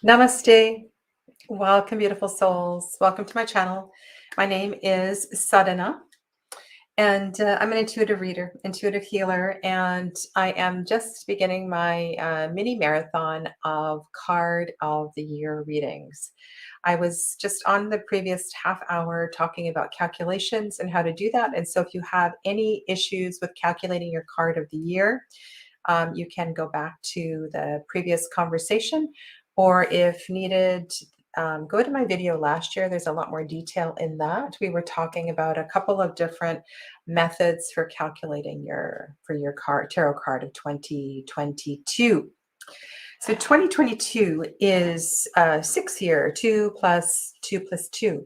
Namaste. Welcome, beautiful souls. Welcome to my channel. My name is Sadhana, and I'm an intuitive reader, intuitive healer, and I am just beginning my mini marathon of card of the year readings. I was just on the previous half hour talking about calculations and how to do that. And so, if you have any issues with calculating your card of the year, you can go back to the previous conversation, or if needed, go to my video last year. There's a lot more detail in that. We were talking about a couple of different methods for calculating your card tarot card of 2022. So 2022 is a 6-year, 2 plus 2 plus 2.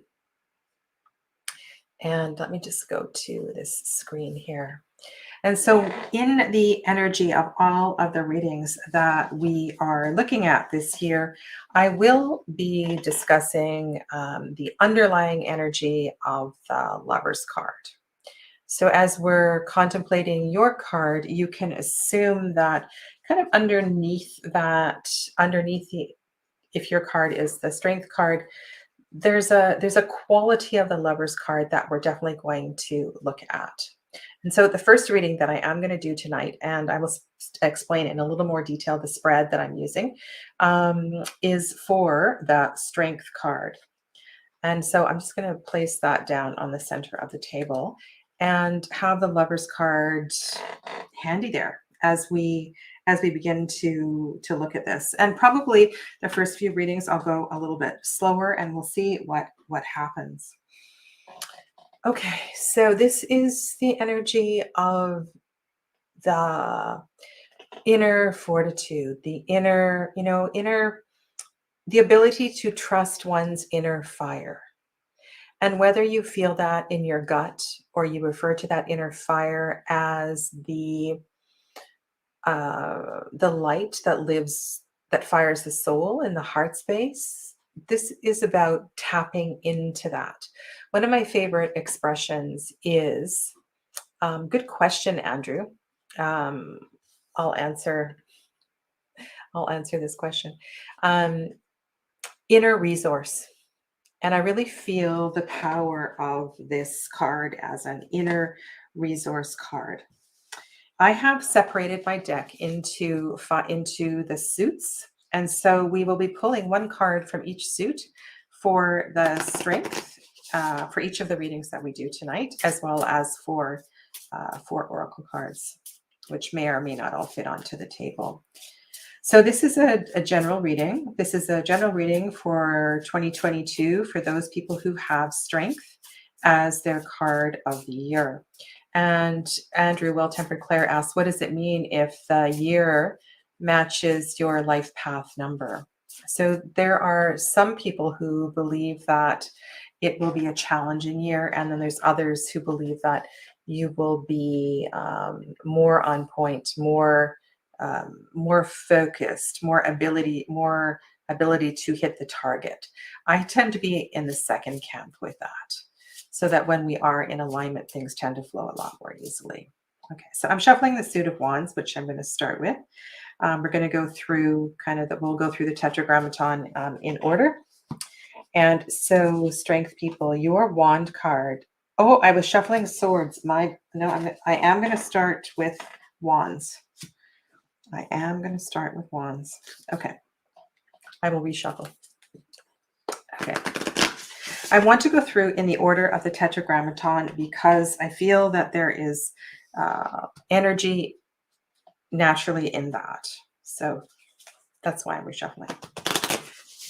And let me just go to this screen here. And so, in the energy of all of the readings that we are looking at this year, I will be discussing the underlying energy of the Lover's card. So, as we're contemplating your card, you can assume that kind of underneath if your card is the Strength card, there's a quality of the Lover's card that we're definitely going to look at. And so the first reading that I am going to do tonight, and I will explain in a little more detail the spread that I'm using, is for the Strength card. And so I'm just going to place that down on the center of the table and have the Lover's card handy there as we begin to look at this. And probably the first few readings I'll go a little bit slower, and we'll see what happens. Okay, so this is the energy of the inner fortitude, the the ability to trust one's inner fire. And whether you feel that in your gut or you refer to that inner fire as the light that fires the soul in the heart space, this is about tapping into that. One of my favorite expressions is, good question, Andrew. I'll answer this question. Inner resource. And I really feel the power of this card as an inner resource card. I have separated my deck into the suits. And so we will be pulling one card from each suit for the Strength, for each of the readings that we do tonight, as well as for 4 oracle cards, which may or may not all fit onto the table. So this is a general reading. This is a general reading for 2022 for those people who have Strength as their card of the year. And Andrew, Well-Tempered Claire, asks, what does it mean if the year matches your life path number? So there are some people who believe that it will be a challenging year, and then there's others who believe that you will be more on point, more focused, more ability to hit the target. I tend to be in the second camp with that, so that when we are in alignment, things tend to flow a lot more easily. Okay, so I'm shuffling the suit of wands, which I'm going to start with. We're going to go through we'll go through the tetragrammaton in order. And so, Strength people, your wand card. Oh, I was shuffling swords. I am going to start with wands. I am going to start with wands. Okay, I will reshuffle. Okay. I want to go through in the order of the tetragrammaton because I feel that there is energy naturally in that. So that's why I'm reshuffling.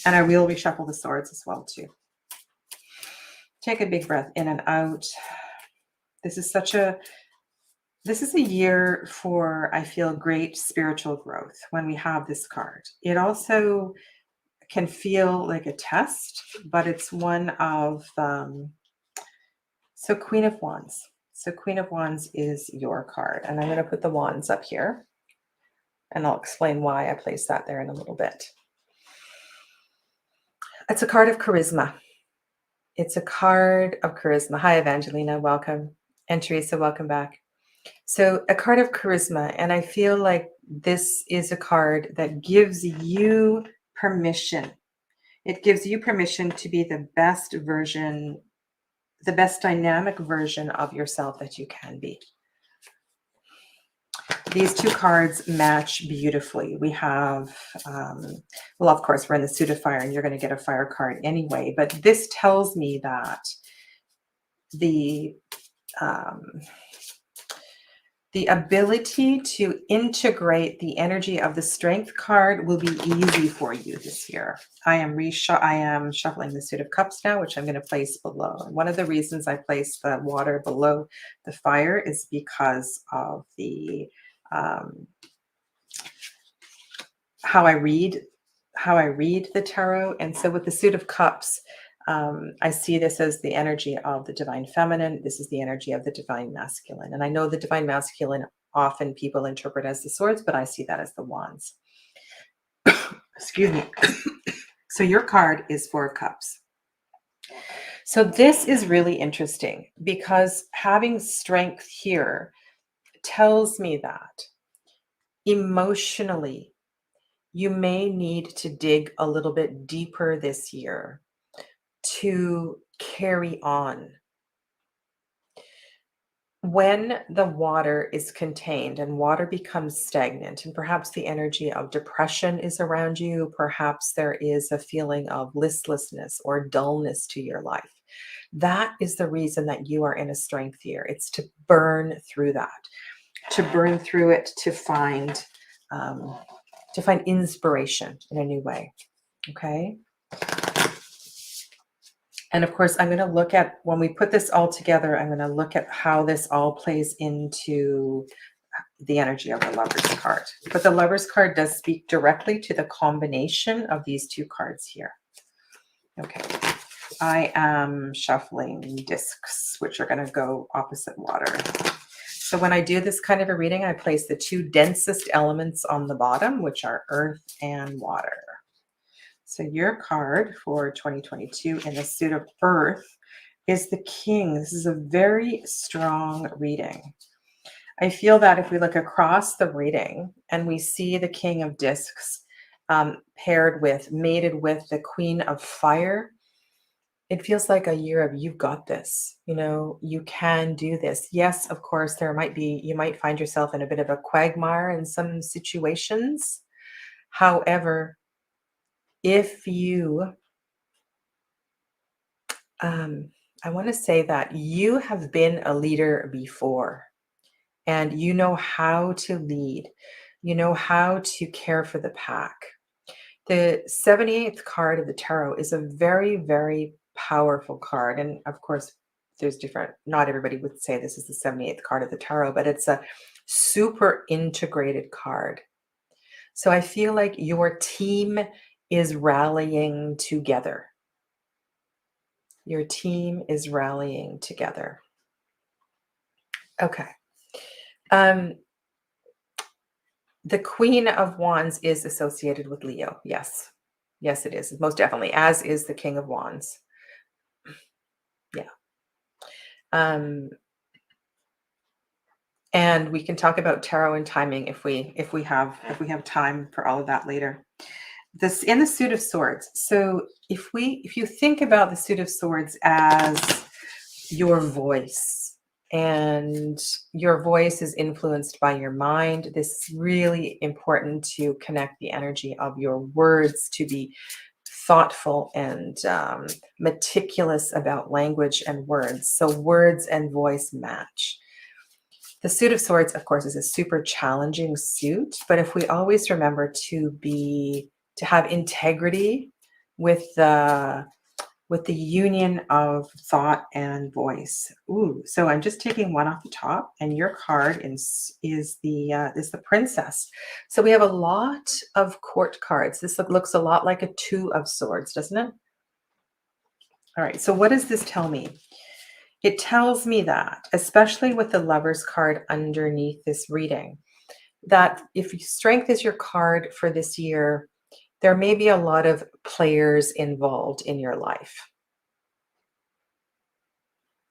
And I will reshuffle the swords as well too. Take a big breath in and out. This is a year for, I feel, great spiritual growth when we have this card. It also can feel like a test, but it's one of, so Queen of Wands. So Queen of Wands is your card. And I'm going to put the wands up here. And I'll explain why I placed that there in a little bit. It's a card of charisma. It's a card of charisma. Hi, Evangelina. Welcome. And Teresa, welcome back. So a card of charisma. And I feel like this is a card that gives you permission. It gives you permission to be the best version, the best dynamic version of yourself that you can be. These two cards match beautifully. We have, well, of course, we're in the suit of fire, and you're going to get a fire card anyway, but this tells me that the ability to integrate the energy of the strength card will be easy for you this year. I am shuffling the suit of cups now, which I'm going to place below. And one of the reasons I place the water below the fire is because of the how I read the tarot. And so with the suit of cups, I see this as the energy of the divine feminine. This is the energy of the divine masculine. And I know the divine masculine often people interpret as the swords, but I see that as the wands. Excuse me. So your card is Four of Cups. So this is really interesting because having strength here tells me that emotionally, you may need to dig a little bit deeper this year to carry on. When the water is contained and water becomes stagnant, and perhaps the energy of depression is around you, perhaps there is a feeling of listlessness or dullness to your life. That is the reason that you are in a strength year. It's to burn through that, to burn through it, to find inspiration in a new way. Okay. And of course, I'm going to look at, when we put this all together, I'm going to look at how this all plays into the energy of the Lover's card. But the Lover's card does speak directly to the combination of these two cards here. Okay. I am shuffling discs, which are going to go opposite water. So when I do this kind of a reading, I place the two densest elements on the bottom, which are earth and water. So your card for 2022 in the suit of earth is the King. This is a very strong reading. I feel that if we look across the reading and we see the King of Discs mated with the Queen of Fire, it feels like a year of you've got this, you can do this. Yes, of course, you might find yourself in a bit of a quagmire in some situations. However, if you, I want to say that you have been a leader before and you know how to lead, you know how to care for the pack. The 78th card of the tarot is a very, very powerful card. And of course, not everybody would say this is the 78th card of the tarot, but it's a super integrated card. So I feel like your team is rallying together. Your team is rallying together. Okay. The Queen of Wands is associated with Leo. Yes. Yes, it is. Most definitely, as is the King of Wands. Yeah. And we can talk about tarot and timing if we have time for all of that later. This in the suit of swords. So if you think about the suit of swords as your voice, and your voice is influenced by your mind, this is really important to connect the energy of your words, to be thoughtful and meticulous about language and words. So words and voice match. The suit of swords, of course, is a super challenging suit, but if we always remember to have integrity with the union of thought and voice. Ooh, so I'm just taking one off the top, and your card is the Princess. So we have a lot of court cards. This looks a lot like a Two of Swords, doesn't it? All right, so what does this tell me? It tells me that, especially with the Lover's card underneath this reading, that if strength is your card for this year, there may be a lot of players involved in your life,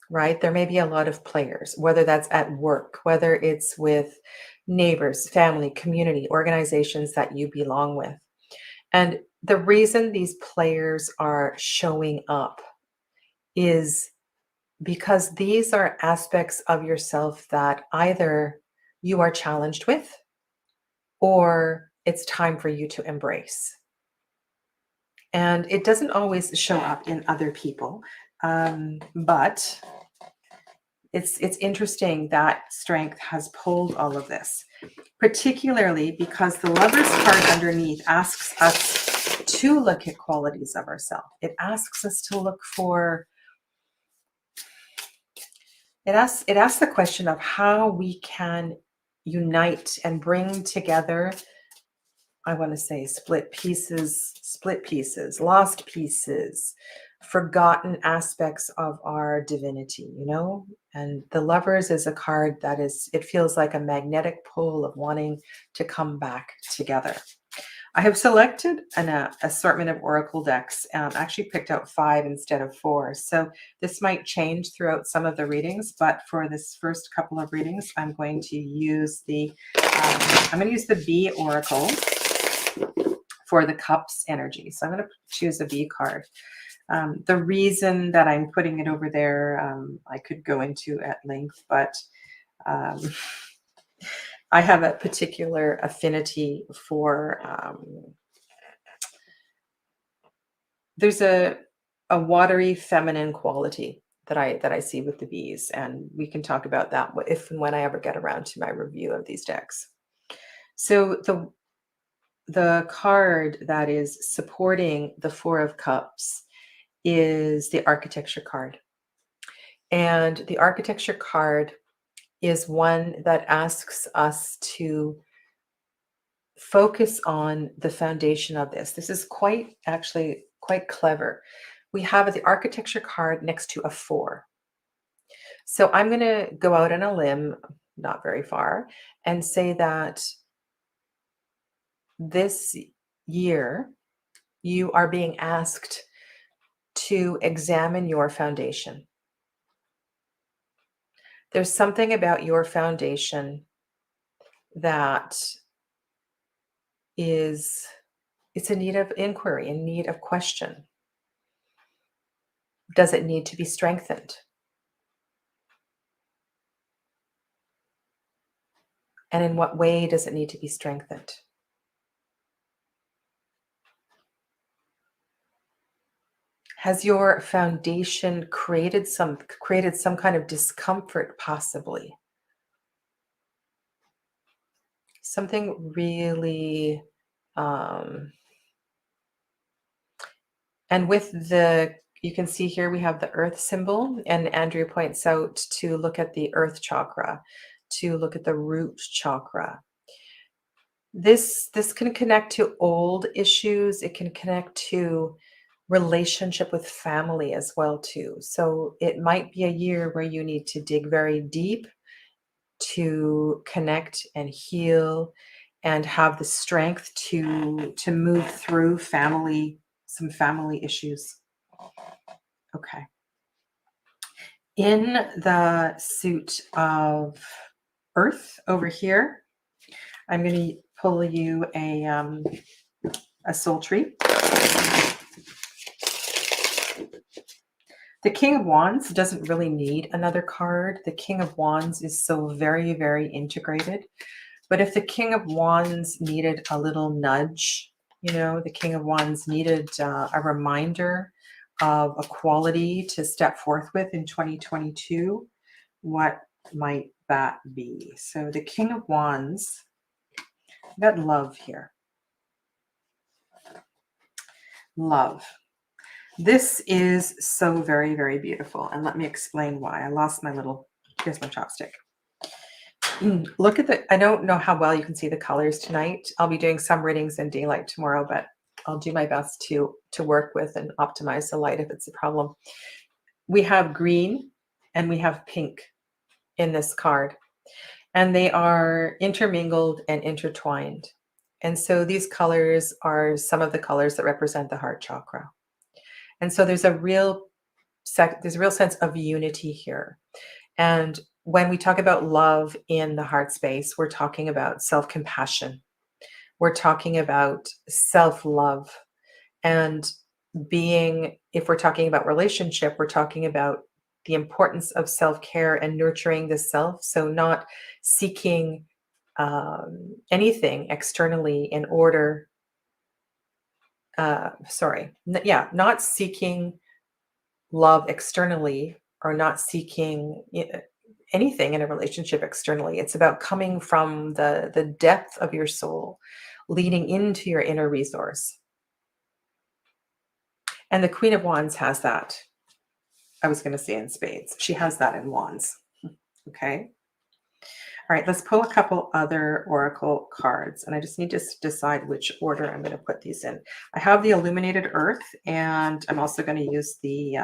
right? There may be a lot of players, whether that's at work, whether it's with neighbors, family, community, organizations that you belong with. And the reason these players are showing up is because these are aspects of yourself that either you are challenged with or it's time for you to embrace. And it doesn't always show up in other people, but it's interesting that strength has pulled all of this, particularly because the Lover's card underneath asks us to look at qualities of ourselves. It asks us to look for, it asks the question of how we can unite and bring together, I want to say split pieces, lost pieces, forgotten aspects of our divinity, you know? And the Lovers is a card that it feels like a magnetic pull of wanting to come back together. I have selected an assortment of oracle decks. Actually picked out 5 instead of 4. So this might change throughout some of the readings, but for this first couple of readings, I'm going to use the B oracle for the cups energy. So I'm going to choose a B card. The reason that I'm putting it over there, I could go into at length, but um, I have a particular affinity for, there's a watery feminine quality that I see with the bees, and we can talk about that if and when I ever get around to my review of these decks. So the card that is supporting the 4 of Cups is the Architecture card. And the Architecture card is one that asks us to focus on the foundation of this. This is actually quite clever. We have the Architecture card next to a 4. So I'm going to go out on a limb, not very far, and say that this year you are being asked to examine your foundation. There's something about your foundation that it's in need of inquiry, in need of question. Does it need to be strengthened? And in what way does it need to be strengthened? Has your foundation created some kind of discomfort, possibly? Something really, and with you can see here we have the earth symbol, and Andrea points out to look at the earth chakra, to look at the root chakra. This can connect to old issues. It can connect to relationship with family as well too. So it might be a year where you need to dig very deep to connect and heal and have the strength to move through some family issues. Okay. In the suit of earth over here, I'm going to pull you a soul tree. The King of Wands doesn't really need another card. The King of Wands is so very, very integrated. But if the King of Wands needed a little nudge, the King of Wands needed a reminder of a quality to step forth with in 2022, what might that be? So the King of Wands, I've got love here. Love. This is so very, very beautiful. And let me explain why. I lost here's my chopstick. Look at I don't know how well you can see the colors tonight. I'll be doing some readings in daylight tomorrow, but I'll do my best to work with and optimize the light if it's a problem. We have green and we have pink in this card, and they are intermingled and intertwined. And so these colors are some of the colors that represent the heart chakra. And so there's a real sense of unity here. And when we talk about love in the heart space, we're talking about self-compassion. we're talking about self-love and being, if we're talking about relationship, we're talking about the importance of self-care and nurturing the self. So not seeking anything externally in order, not seeking love externally, or not seeking anything in a relationship externally. It's about coming from the depth of your soul, leading into your inner resource. And the Queen of Wands has that. I was going to say in spades. She has that in wands. Okay. All right, let's pull a couple other oracle cards, and I just need to decide which order I'm going to put these in. I have the Illuminated Earth, and I'm also going to use the,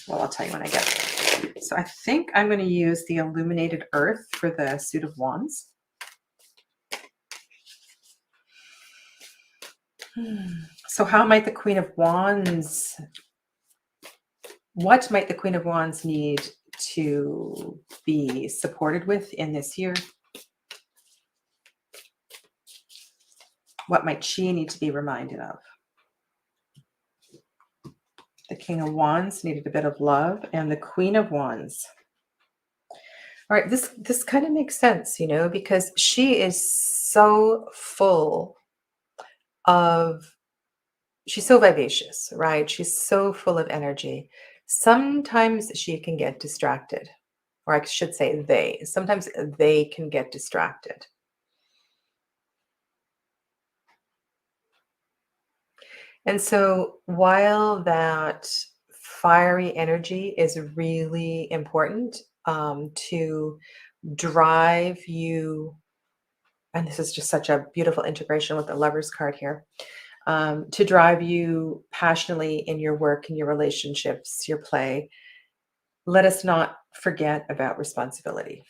well, I'll tell you when I get it. So I think I'm going to use the Illuminated Earth for the Suit of Wands. So how might the Queen of Wands, what might the Queen of Wands need to be supported with in this year? What might she need to be reminded of? The King of Wands needed a bit of love, and the Queen of Wands. All right, this kind of makes sense, because she is so full of, she's so vivacious, right? She's so full of energy. Sometimes she can get distracted, or I should say sometimes they can get distracted. And so while that fiery energy is really important to drive you, and this is just such a beautiful integration with the Lovers card here, to drive you passionately in your work, in your relationships, your play, let us not forget about responsibility.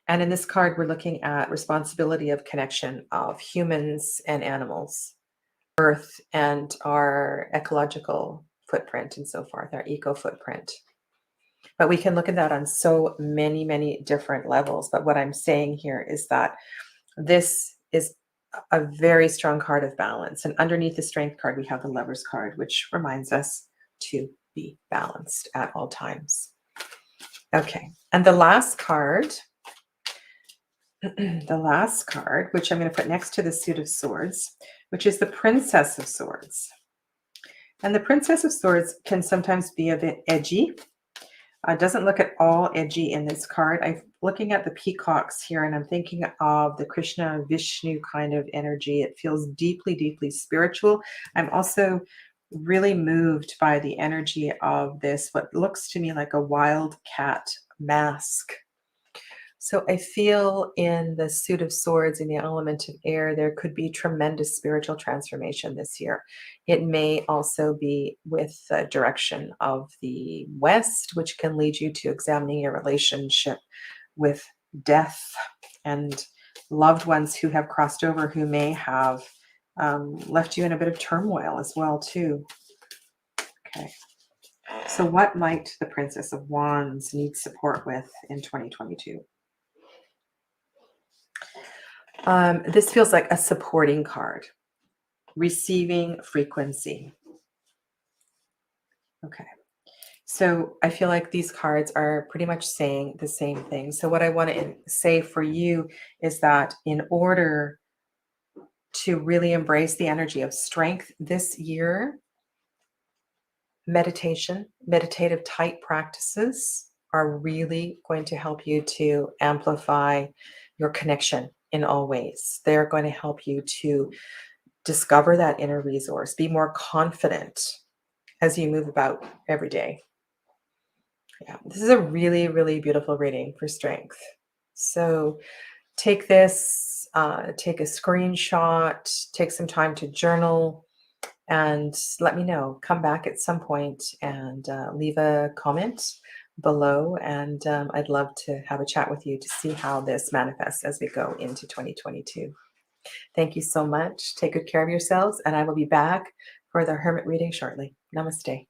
And in this card, we're looking at responsibility of connection of humans and animals, Earth and our ecological footprint and so forth, our eco footprint. But we can look at that on so many, many different levels. But what I'm saying here is that this is a very strong card of balance. And underneath the Strength card, we have the Lovers card, which reminds us to be balanced at all times. Okay, and the last card, which I'm going to put next to the Suit of Swords, which is the Princess of Swords. And the Princess of Swords can sometimes be a bit edgy. Doesn't look at all edgy in this card. I'm looking at the peacocks here, and I'm thinking of the Krishna Vishnu kind of energy. It feels deeply, deeply spiritual. I'm also really moved by the energy of this, what looks to me like a wild cat mask. So I feel in the Suit of Swords, in the element of air, there could be tremendous spiritual transformation this year. It may also be with the direction of the West, which can lead you to examining your relationship with death and loved ones who have crossed over, who may have left you in a bit of turmoil as well, too. Okay. So what might the Princess of Wands need support with in 2022? This feels like a supporting card, receiving frequency. Okay, so I feel like these cards are pretty much saying the same thing. So what I want to say for you is that in order to really embrace the energy of strength this year, meditative type practices are really going to help you to amplify your connection in all ways. They're going to help you to discover that inner resource, be more confident as you move about every day. Yeah, this is a really, really beautiful reading for strength. So take this, take a screenshot, take some time to journal, and let me know. Come back at some point and leave a comment below, and I'd love to have a chat with you to see how this manifests as we go into 2022. Thank you so much. Take good care of yourselves, and I will be back for the Hermit reading shortly. Namaste.